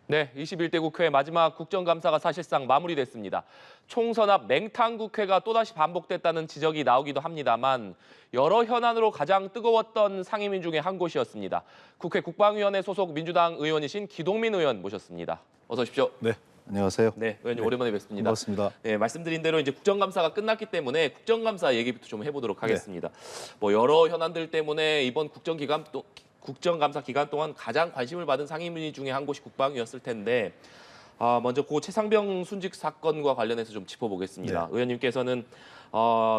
네, 21대 국회 마지막 국정감사가 사실상 마무리됐습니다. 총선 앞 맹탕 국회가 또다시 반복됐다는 지적이 나오기도 합니다만 여러 현안으로 가장 뜨거웠던 상임위 중에 한 곳이었습니다. 국회 국방위원회 소속 민주당 의원이신 기동민 의원 모셨습니다. 어서 오십시오. 네, 안녕하세요. 네, 의원님 네, 오랜만에 뵙습니다. 반갑습니다. 네, 말씀드린 대로 이제 국정감사가 끝났기 때문에 국정감사 얘기부터 좀 해보도록 하겠습니다. 뭐 여러 현안들 때문에 이번 국정감사 기간 동안 가장 관심을 받은 상임위 중에 한 곳이 국방위였을 텐데 먼저 고 최상병 순직 사건과 관련해서 좀 짚어보겠습니다. 네. 의원님께서는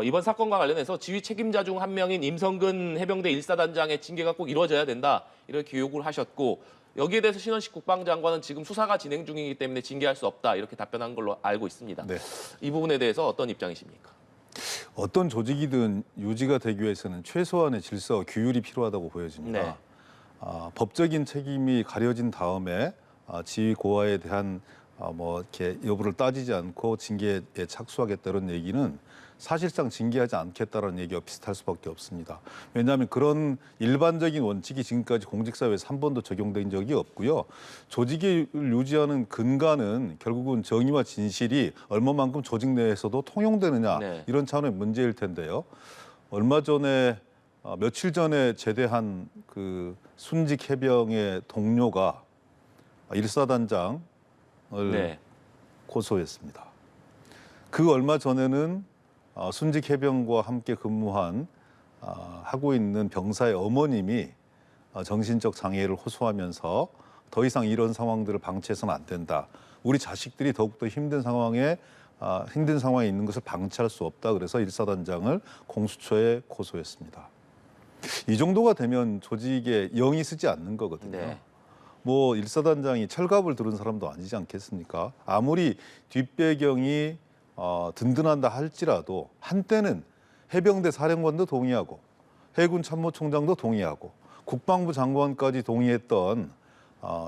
이번 사건과 관련해서 지휘 책임자 중 한 명인 임성근 해병대 1사단장의 징계가 꼭 이루어져야 된다 이렇게 요구를 하셨고 여기에 대해서 신원식 국방장관은 지금 수사가 진행 중이기 때문에 징계할 수 없다 이렇게 답변한 걸로 알고 있습니다. 네. 이 부분에 대해서 어떤 입장이십니까? 어떤 조직이든 유지가 되기 위해서는 최소한의 질서, 규율이 필요하다고 보여집니다. 네. 법적인 책임이 가려진 다음에 지휘 고하에 대한 뭐 이렇게 여부를 따지지 않고 징계에 착수하겠다는 얘기는 사실상 징계하지 않겠다는 얘기와 비슷할 수밖에 없습니다. 왜냐하면 그런 일반적인 원칙이 지금까지 공직사회에서 한 번도 적용된 적이 없고요. 조직을 유지하는 근간은 결국은 정의와 진실이 얼마만큼 조직 내에서도 통용되느냐 네. 이런 차원의 문제일 텐데요. 얼마 전에 며칠 전에 제대한 그 순직 해병의 동료가 1사단장을 네. 고소했습니다. 그 얼마 전에는 순직 해병과 함께 근무한 하고 있는 병사의 어머님이 정신적 장애를 호소하면서 더 이상 이런 상황들을 방치해서는 안 된다. 우리 자식들이 더욱더 힘든 상황에 있는 것을 방치할 수 없다. 그래서 1사단장을 공수처에 고소했습니다. 이 정도가 되면 조직에 영이 쓰지 않는 거거든요. 네. 뭐 1사단장이 철갑을 두른 사람도 아니지 않겠습니까? 아무리 뒷배경이 든든한다 할지라도 한때는 해병대 사령관도 동의하고 해군 참모총장도 동의하고 국방부 장관까지 동의했던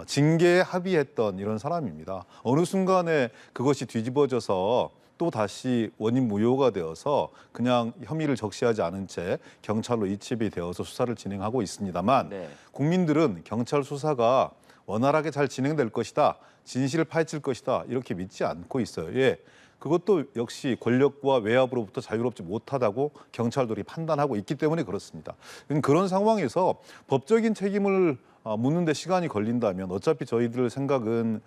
징계에 합의했던 이런 사람입니다. 어느 순간에 그것이 뒤집어져서 또 다시 원인 무효가 되어서 그냥 혐의를 적시하지 않은 채 경찰로 이첩이 되어서 수사를 진행하고 있습니다만 네. 국민들은 경찰 수사가 원활하게 잘 진행될 것이다. 진실을 파헤칠 것이다. 이렇게 믿지 않고 있어요. 예. 그것도 역시 권력과 외압으로부터 자유롭지 못하다고 경찰들이 판단하고 있기 때문에 그렇습니다. 그런 상황에서 법적인 책임을 묻는 데 시간이 걸린다면 어차피 저희들 생각은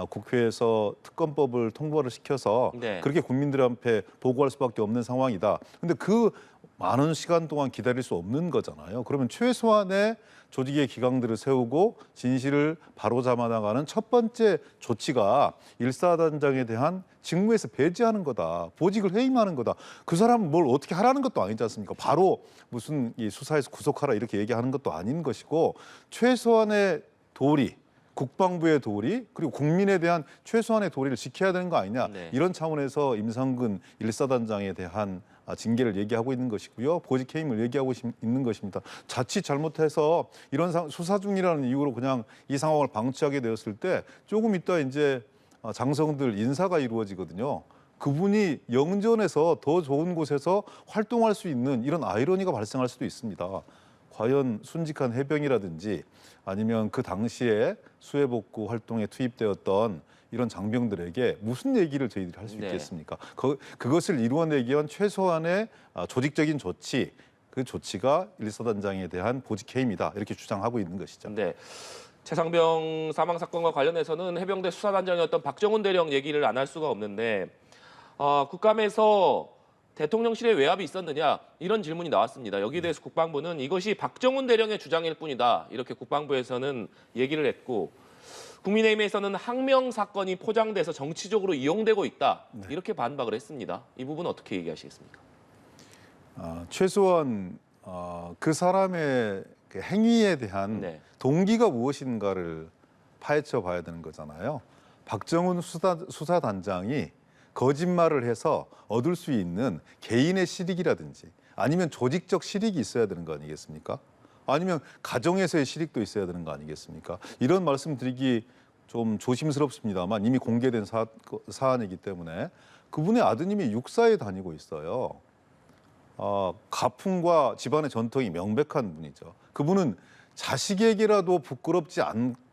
국회에서 특검법을 통과를 시켜서 네. 그렇게 국민들한테 보고할 수밖에 없는 상황이다. 근데 그 많은 시간 동안 기다릴 수 없는 거잖아요. 그러면 최소한의 조직의 기강들을 세우고 진실을 바로잡아 나가는 첫 번째 조치가 1사단장에 대한 직무에서 배제하는 거다. 보직을 해임하는 거다. 그 사람은 뭘 어떻게 하라는 것도 아니지 않습니까? 바로 무슨 이 수사에서 구속하라 이렇게 얘기하는 것도 아닌 것이고 최소한의 도리, 국방부의 도리 그리고 국민에 대한 최소한의 도리를 지켜야 되는 거 아니냐. 네. 이런 차원에서 임성근 1사단장에 대한 징계를 얘기하고 있는 것이고요. 보직 해임을 얘기하고 있는 것입니다. 자칫 잘못해서 이런 수사 중이라는 이유로 그냥 이 상황을 방치하게 되었을 때 조금 있다 이제 장성들 인사가 이루어지거든요. 그분이 영전에서 더 좋은 곳에서 활동할 수 있는 이런 아이러니가 발생할 수도 있습니다. 과연 순직한 해병이라든지 아니면 그 당시에 수해복구 활동에 투입되었던 이런 장병들에게 무슨 얘기를 저희들이 할 수 네. 있겠습니까? 그것을 이루어내기 위한 최소한의 조직적인 조치, 그 조치가 1사단장에 대한 보직 해임이다. 이렇게 주장하고 있는 것이죠. 네. 최상병 사망 사건과 관련해서는 해병대 수사단장이었던 박정훈 대령 얘기를 안 할 수가 없는데 국감에서 대통령실에 외압이 있었느냐 이런 질문이 나왔습니다. 여기에 대해서 국방부는 이것이 박정훈 대령의 주장일 뿐이다. 이렇게 국방부에서는 얘기를 했고 국민의힘에서는 항명 사건이 포장돼서 정치적으로 이용되고 있다. 이렇게 반박을 했습니다. 이 부분 어떻게 얘기하시겠습니까? 최소한 그 사람의 그 행위에 대한 네. 동기가 무엇인가를 파헤쳐 봐야 되는 거잖아요. 박정훈 수사단장이 거짓말을 해서 얻을 수 있는 개인의 실익이라든지 아니면 조직적 실익이 있어야 되는 거 아니겠습니까? 아니면 가정에서의 실익도 있어야 되는 거 아니겠습니까? 이런 말씀 드리기 좀 조심스럽습니다만 이미 공개된 사안이기 때문에 그분의 아드님이 육사에 다니고 있어요. 가풍과 집안의 전통이 명백한 분이죠. 그분은 자식에게라도 부끄럽지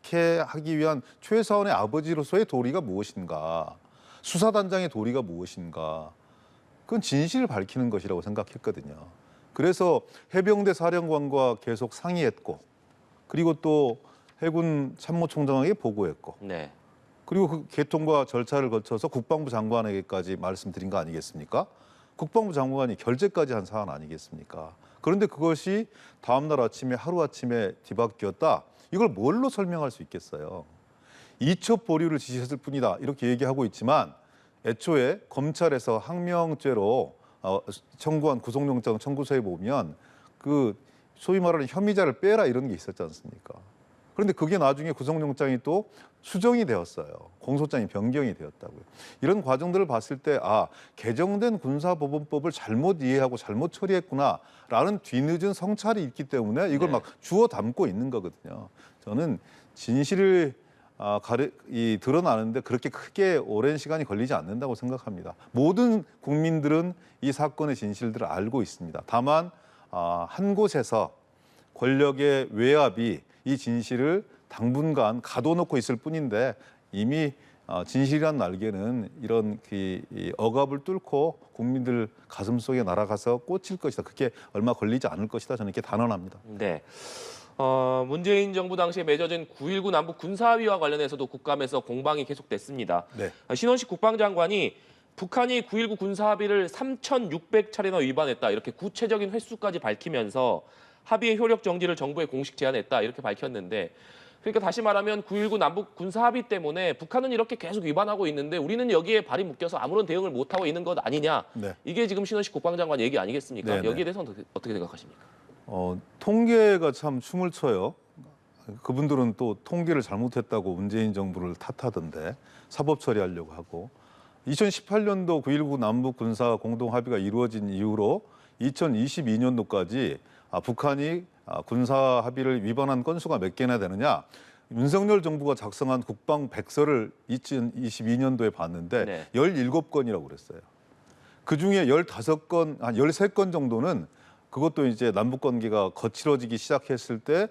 않게 하기 위한 최소한의 아버지로서의 도리가 무엇인가? 수사단장의 도리가 무엇인가? 그건 진실을 밝히는 것이라고 생각했거든요. 그래서 해병대 사령관과 계속 상의했고, 그리고 또 해군 참모총장에게 보고했고, 네. 그리고 그 개통과 절차를 거쳐서 국방부 장관에게까지 말씀드린 거 아니겠습니까? 국방부 장관이 결재까지 한 사안 아니겠습니까? 그런데 그것이 다음 날 아침에 하루아침에 뒤바뀌었다. 이걸 뭘로 설명할 수 있겠어요? 이첩 보류를 지시했을 뿐이다. 이렇게 얘기하고 있지만 애초에 검찰에서 항명죄로 청구한 구속영장 청구서에 보면 그 소위 말하는 혐의자를 빼라 이런 게 있었지 않습니까? 그런데 그게 나중에 구속영장이 또 수정이 되었어요. 공소장이 변경이 되었다고요. 이런 과정들을 봤을 때 개정된 군사법원법을 잘못 이해하고 잘못 처리했구나라는 뒤늦은 성찰이 있기 때문에 이걸 막 주워 담고 있는 거거든요. 저는 진실을 드러나는데 그렇게 크게 오랜 시간이 걸리지 않는다고 생각합니다. 모든 국민들은 이 사건의 진실들을 알고 있습니다. 다만 한 곳에서 권력의 외압이 이 진실을 당분간 가둬놓고 있을 뿐인데 이미 진실이란 날개는 이런 이 억압을 뚫고 국민들 가슴 속에 날아가서 꽂힐 것이다. 그게 얼마 걸리지 않을 것이다. 저는 이렇게 단언합니다. 네. 문재인 정부 당시에 맺어진 9.19 남북 군사합의와 관련해서도 국감에서 공방이 계속됐습니다. 네. 신원식 국방장관이 북한이 9.19 군사합의를 3,600차례나 위반했다. 이렇게 구체적인 횟수까지 밝히면서 합의의 효력 정지를 정부에 공식 제안했다. 이렇게 밝혔는데 그러니까 다시 말하면 9.19 남북 군사합의 때문에 북한은 이렇게 계속 위반하고 있는데 우리는 여기에 발이 묶여서 아무런 대응을 못하고 있는 것 아니냐. 네. 이게 지금 신원식 국방장관 얘기 아니겠습니까? 네네. 여기에 대해서는 어떻게 생각하십니까? 통계가 참 춤을 춰요. 그분들은 또 통계를 잘못했다고 문재인 정부를 탓하던데 사법 처리하려고 하고 2018년도 9.19 남북 군사 공동 합의가 이루어진 이후로 2022년도까지 북한이 군사 합의를 위반한 건수가 몇 개나 되느냐? 윤석열 정부가 작성한 국방 백서를 2022년도에 봤는데 네. 17건이라고 그랬어요. 그중에 15건, 한 13건 정도는 그것도 이제 남북 관계가 거칠어지기 시작했을 때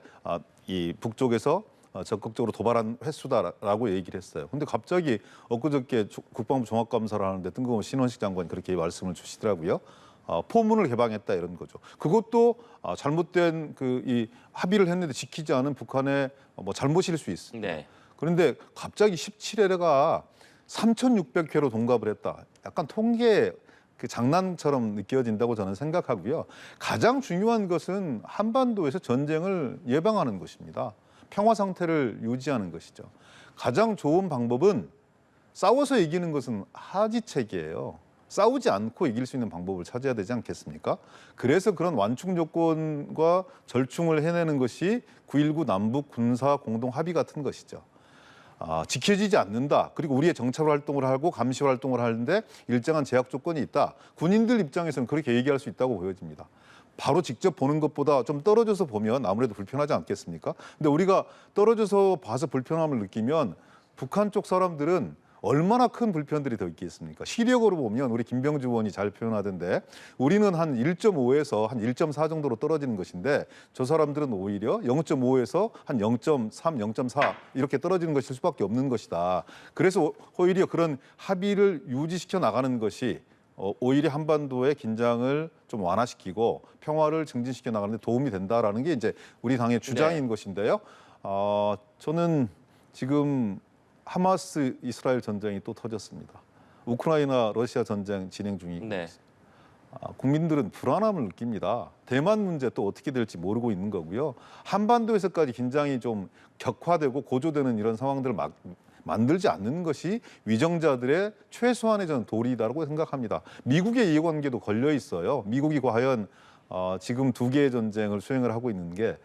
이 북쪽에서 적극적으로 도발한 횟수다라고 얘기를 했어요. 근데 갑자기 엊그저께 국방부 종합감사를 하는데 뜬금없이 신원식 장관이 그렇게 말씀을 주시더라고요. 포문을 개방했다 이런 거죠. 그것도 잘못된 이 합의를 했는데 지키지 않은 북한의 잘못일 수 있습니다. 네. 그런데 갑자기 17회가 3,600회로 동갑을 했다. 약간 통계 그 장난처럼 느껴진다고 저는 생각하고요. 가장 중요한 것은 한반도에서 전쟁을 예방하는 것입니다. 평화 상태를 유지하는 것이죠. 가장 좋은 방법은 싸워서 이기는 것은 하지책이에요. 싸우지 않고 이길 수 있는 방법을 찾아야 되지 않겠습니까? 그래서 그런 완충 조건과 절충을 해내는 것이 9.19 남북 군사 공동 합의 같은 것이죠. 지켜지지 않는다. 그리고 우리의 정찰 활동을 하고 감시 활동을 하는데 일정한 제약 조건이 있다. 군인들 입장에서는 그렇게 얘기할 수 있다고 보여집니다. 바로 직접 보는 것보다 좀 떨어져서 보면 아무래도 불편하지 않겠습니까? 근데 우리가 떨어져서 봐서 불편함을 느끼면 북한 쪽 사람들은 얼마나 큰 불편들이 더 있겠습니까? 시력으로 보면 우리 김병주 의원이 잘 표현하던데 우리는 한 1.5에서 한 1.4 정도로 떨어지는 것인데 저 사람들은 오히려 0.5에서 한 0.3, 0.4 이렇게 떨어지는 것일 수밖에 없는 것이다. 그래서 오히려 그런 합의를 유지시켜 나가는 것이 오히려 한반도의 긴장을 좀 완화시키고 평화를 증진시켜 나가는 데 도움이 된다라는 게 이제 우리 당의 주장인 것인데요. 저는 지금 하마스 이스라엘 전쟁이 또 터졌습니다. 우크라이나 러시아 전쟁 진행 중이고 국민들은 불안함을 느낍니다. 대만 문제 또 어떻게 될지 모르고 있는 거고요. 한반도에서까지 긴장이 좀 격화되고 고조되는 이런 상황들을 만들지 않는 것이 위정자들의 최소한의 저는 도리다라고 생각합니다. 미국의 이해관계도 걸려 있어요. 미국이 과연 지금 2개의 전쟁을 수행을 하고 있는 게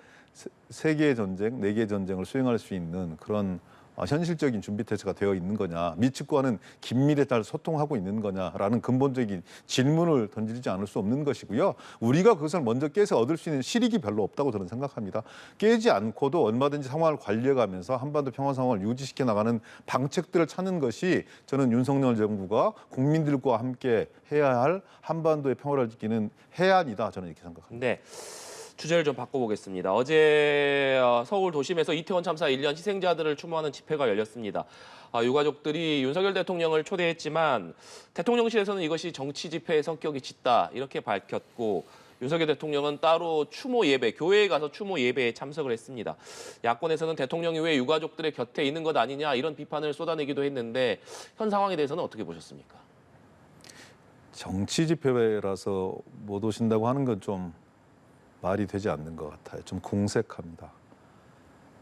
3개의 전쟁, 4개의 전쟁을 수행할 수 있는 그런 현실적인 준비 태세가 되어 있는 거냐, 미측과는 긴밀히 잘 소통하고 있는 거냐라는 근본적인 질문을 던지지 않을 수 없는 것이고요. 우리가 그것을 먼저 깨서 얻을 수 있는 실익이 별로 없다고 저는 생각합니다. 깨지 않고도 얼마든지 상황을 관리해가면서 한반도 평화 상황을 유지시켜 나가는 방책들을 찾는 것이 저는 윤석열 정부가 국민들과 함께 해야 할 한반도의 평화를 지키는 해안이다. 저는 이렇게 생각합니다. 네. 주제를 좀 바꿔보겠습니다. 어제 서울 도심에서 이태원 참사 1년 희생자들을 추모하는 집회가 열렸습니다. 유가족들이 윤석열 대통령을 초대했지만 대통령실에서는 이것이 정치 집회의 성격이 짙다 이렇게 밝혔고 윤석열 대통령은 따로 추모 예배, 교회에 가서 추모 예배에 참석을 했습니다. 야권에서는 대통령이 왜 유가족들의 곁에 있는 것 아니냐 이런 비판을 쏟아내기도 했는데 현 상황에 대해서는 어떻게 보셨습니까? 정치 집회라서 못 오신다고 하는 건 좀 말이 되지 않는 것 같아요. 좀 공색합니다.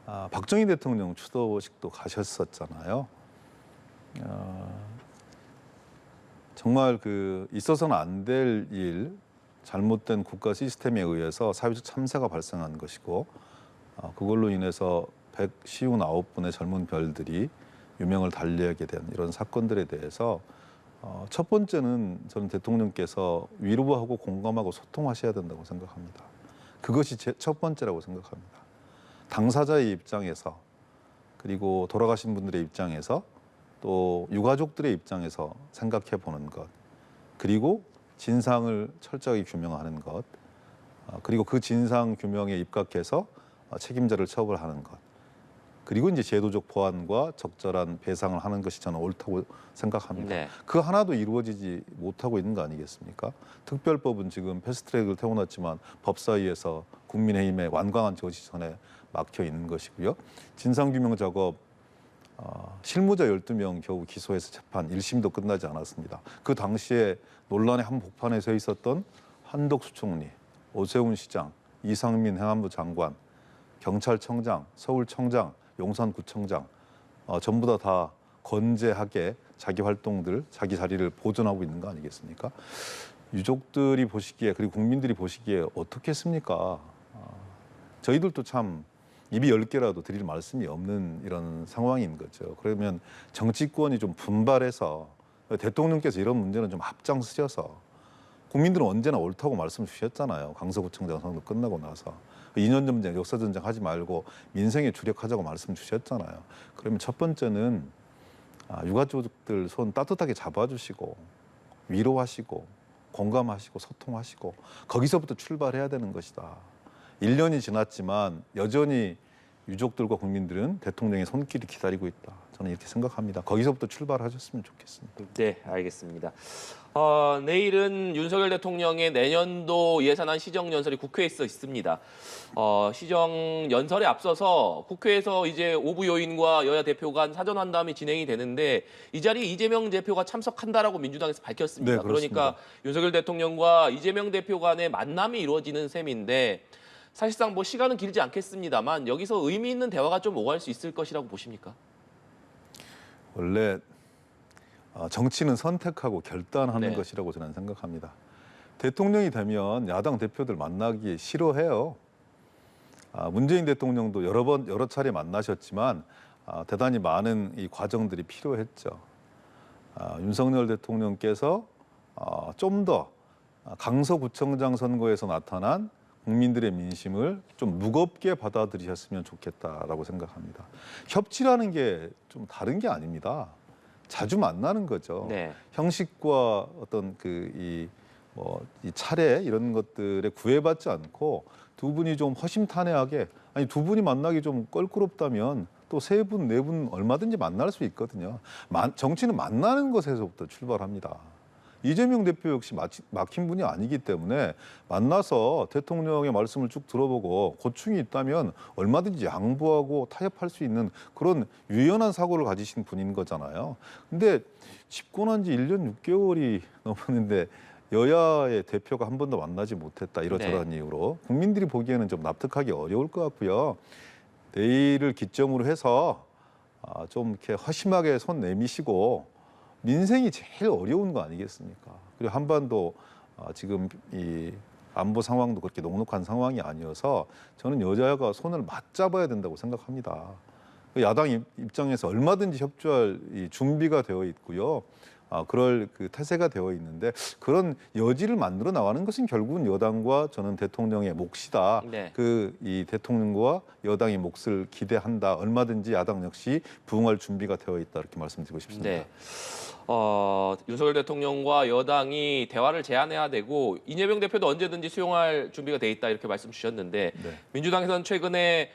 박정희 대통령 추도식도 가셨었잖아요. 정말 있어서는 안 될 일, 잘못된 국가 시스템에 의해서 사회적 참사가 발생한 것이고 그걸로 인해서 159분의 젊은 별들이 유명을 달리하게 된 이런 사건들에 대해서 첫 번째는 저는 대통령께서 위로하고 공감하고 소통하셔야 된다고 생각합니다. 그것이 첫 번째라고 생각합니다. 당사자의 입장에서 그리고 돌아가신 분들의 입장에서 또 유가족들의 입장에서 생각해 보는 것 그리고 진상을 철저하게 규명하는 것 그리고 그 진상 규명에 입각해서 책임자를 처벌하는 것 그리고 이제 제도적 보완과 적절한 배상을 하는 것이 저는 옳다고 생각합니다. 네. 그 하나도 이루어지지 못하고 있는 거 아니겠습니까? 특별법은 지금 패스트트랙을 태워놨지만 법사위에서 국민의힘의 완강한 저지선에 막혀 있는 것이고요. 진상규명 작업 실무자 12명 겨우 기소해서 재판 1심도 끝나지 않았습니다. 그 당시에 논란의 한복판에 서 있었던 한덕수 총리, 오세훈 시장, 이상민 행안부 장관, 경찰청장, 서울청장, 용산구청장 전부 다 건재하게 자기 활동들, 자기 자리를 보존하고 있는 거 아니겠습니까? 유족들이 보시기에 그리고 국민들이 보시기에 어떻겠습니까? 저희들도 참 입이 10개라도 드릴 말씀이 없는 이런 상황인 거죠. 그러면 정치권이 좀 분발해서 대통령께서 이런 문제는 좀 앞장서셔서 국민들은 언제나 옳다고 말씀 주셨잖아요. 강서구청장 선거 끝나고 나서. 2년 전쟁, 역사 전쟁 하지 말고 민생에 주력하자고 말씀 주셨잖아요. 그러면 첫 번째는 유가족들 손 따뜻하게 잡아주시고 위로하시고 공감하시고 소통하시고 거기서부터 출발해야 되는 것이다. 1년이 지났지만 여전히 유족들과 국민들은 대통령의 손길이 기다리고 있다. 저는 이렇게 생각합니다. 거기서부터 출발하셨으면 좋겠습니다. 네, 알겠습니다. 내일은 윤석열 대통령의 내년도 예산안 시정연설이 국회에서 있습니다. 시정연설에 앞서서 국회에서 이제 오부 요인과 여야 대표 간 사전 환담이 진행이 되는데 이 자리에 이재명 대표가 참석한다라고 민주당에서 밝혔습니다. 네, 그렇습니다. 그러니까 윤석열 대통령과 이재명 대표 간의 만남이 이루어지는 셈인데 사실상 뭐 시간은 길지 않겠습니다만 여기서 의미 있는 대화가 좀 오갈 수 있을 것이라고 보십니까? 원래 정치는 선택하고 결단하는 네. 것이라고 저는 생각합니다. 대통령이 되면 야당 대표들 만나기 싫어해요. 문재인 대통령도 여러 차례 만나셨지만 대단히 많은 이 과정들이 필요했죠. 윤석열 대통령께서 좀 더 강서구청장 선거에서 나타난 국민들의 민심을 좀 무겁게 받아들이셨으면 좋겠다라고 생각합니다. 협치라는 게 좀 다른 게 아닙니다. 자주 만나는 거죠. 네. 형식과 어떤 이 차례 이런 것들에 구애받지 않고 두 분이 좀 허심탄회하게 아니 두 분이 만나기 좀 껄끄럽다면 또 세 분, 네 분 얼마든지 만날 수 있거든요. 정치는 만나는 것에서부터 출발합니다. 이재명 대표 역시 막힌 분이 아니기 때문에 만나서 대통령의 말씀을 쭉 들어보고 고충이 있다면 얼마든지 양보하고 타협할 수 있는 그런 유연한 사고를 가지신 분인 거잖아요. 근데 집권한 지 1년 6개월이 넘었는데 여야의 대표가 한 번도 만나지 못했다 이러저러한 이유로 국민들이 보기에는 좀 납득하기 어려울 것 같고요. 내일을 기점으로 해서 좀 이렇게 허심하게 손 내미시고 민생이 제일 어려운 거 아니겠습니까? 그리고 한반도 지금 이 안보 상황도 그렇게 녹록한 상황이 아니어서 저는 여야가 손을 맞잡아야 된다고 생각합니다. 야당 입장에서 얼마든지 협조할 이 준비가 되어 있고요. 그럴 그 태세가 되어 있는데 그런 여지를 만들어 나가는 것은 결국은 여당과 저는 대통령의 몫이다. 네. 이 대통령과 여당의 몫을 기대한다. 얼마든지 야당 역시 부응할 준비가 되어 있다. 이렇게 말씀드리고 싶습니다. 네. 윤석열 대통령과 여당이 대화를 제안해야 되고 이재명 대표도 언제든지 수용할 준비가 돼 있다 이렇게 말씀 주셨는데 네. 민주당에서는 최근에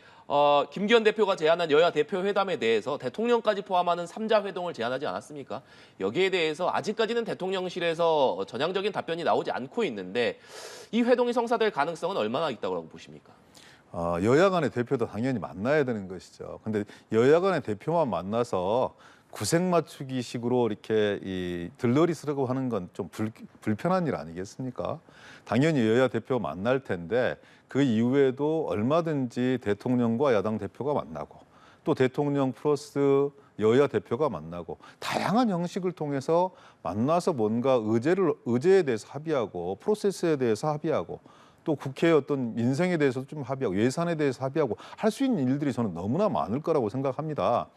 김기현 대표가 제안한 여야 대표 회담에 대해서 대통령까지 포함하는 3자 회동을 제안하지 않았습니까? 여기에 대해서 아직까지는 대통령실에서 전향적인 답변이 나오지 않고 있는데 이 회동이 성사될 가능성은 얼마나 있다고 보십니까? 여야 간의 대표도 당연히 만나야 되는 것이죠. 근데 여야 간의 대표만 만나서 구색 맞추기 식으로 이렇게 들러리 쓰려고 하는 건 좀 불편한 일 아니겠습니까? 당연히 여야 대표 만날 텐데 그 이후에도 얼마든지 대통령과 야당 대표가 만나고 또 대통령 플러스 여야 대표가 만나고 다양한 형식을 통해서 만나서 뭔가 의제에 대해서 합의하고 프로세스에 대해서 합의하고 또 국회의 어떤 민생에 대해서도 좀 합의하고 예산에 대해서 합의하고 할 수 있는 일들이 저는 너무나 많을 거라고 생각합니다.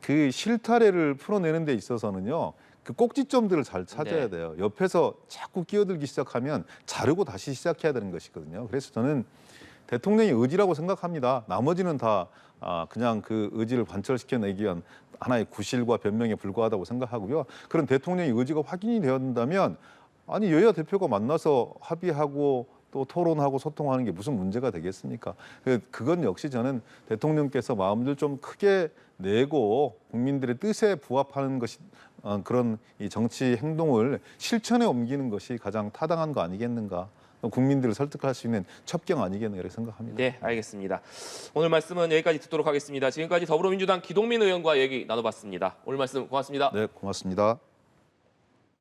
그 실타래를 풀어내는 데 있어서는요. 그 꼭지점들을 잘 찾아야 네. 돼요. 옆에서 자꾸 끼어들기 시작하면 자르고 다시 시작해야 되는 것이거든요. 그래서 저는 대통령의 의지라고 생각합니다. 나머지는 다 그냥 그 의지를 관철시켜내기 위한 하나의 구실과 변명에 불과하다고 생각하고요. 그런 대통령의 의지가 확인이 되었다면 아니 여야 대표가 만나서 합의하고 또 토론하고 소통하는 게 무슨 문제가 되겠습니까? 그건 역시 저는 대통령께서 마음을 좀 크게 내고 국민들의 뜻에 부합하는 것이 그런 이 정치 행동을 실천에 옮기는 것이 가장 타당한 거 아니겠는가? 국민들을 설득할 수 있는 첩경 아니겠는가 이렇게 생각합니다. 네, 알겠습니다. 오늘 말씀은 여기까지 듣도록 하겠습니다. 지금까지 더불어민주당 기동민 의원과 얘기 나눠봤습니다. 오늘 말씀 고맙습니다. 네, 고맙습니다.